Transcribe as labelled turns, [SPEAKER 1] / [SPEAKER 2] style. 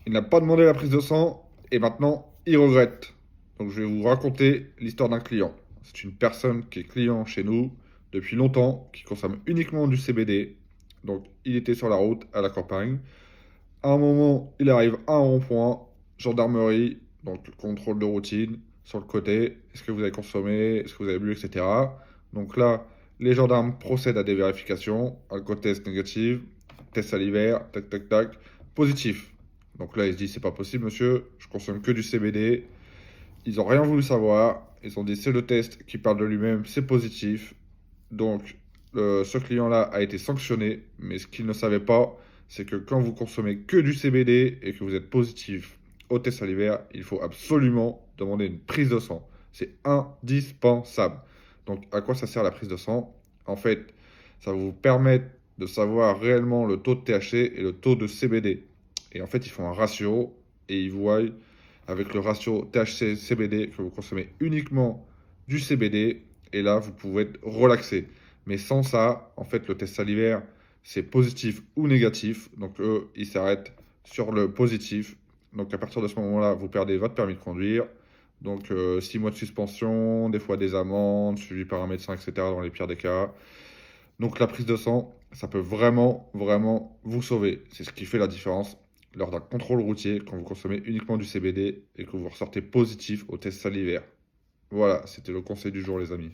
[SPEAKER 1] Il n'a pas demandé la prise de sang et maintenant il regrette. Donc je vais vous raconter l'histoire d'un client. C'est une personne qui est client chez nous depuis longtemps, qui consomme uniquement du CBD. Donc il était sur la route à la campagne. À un moment, il arrive à un rond-point, gendarmerie, donc contrôle de routine, sur le côté. Est-ce que vous avez consommé? Est-ce que vous avez bu, etc. Donc là, les gendarmes procèdent à des vérifications. Alcotest négatif, test salivaire, tac tac tac, positif. Donc là, il se dit, c'est pas possible, monsieur, je consomme que du CBD. Ils n'ont rien voulu savoir. Ils ont dit, c'est le test qui parle de lui-même, c'est positif. Donc, ce client-là a été sanctionné, mais ce qu'il ne savait pas, c'est que quand vous consommez que du CBD et que vous êtes positif au test salivaire, il faut absolument demander une prise de sang. C'est indispensable. Donc, à quoi ça sert la prise de sang? En fait, ça va vous permettre de savoir réellement le taux de THC et le taux de CBD. Et en fait, ils font un ratio et ils voient avec le ratio THC-CBD que vous consommez uniquement du CBD et là, vous pouvez être relaxé. Mais sans ça, en fait, le test salivaire, c'est positif ou négatif. Donc, eux, ils s'arrêtent sur le positif. Donc, à partir de ce moment-là, vous perdez votre permis de conduire. Donc, 6 mois de suspension, des fois des amendes, suivi par un médecin, etc., dans les pires des cas. Donc, la prise de sang, ça peut vraiment, vraiment vous sauver. C'est ce qui fait la différence lors d'un contrôle routier quand vous consommez uniquement du CBD et que vous ressortez positif au test salivaire. Voilà, c'était le conseil du jour, les amis.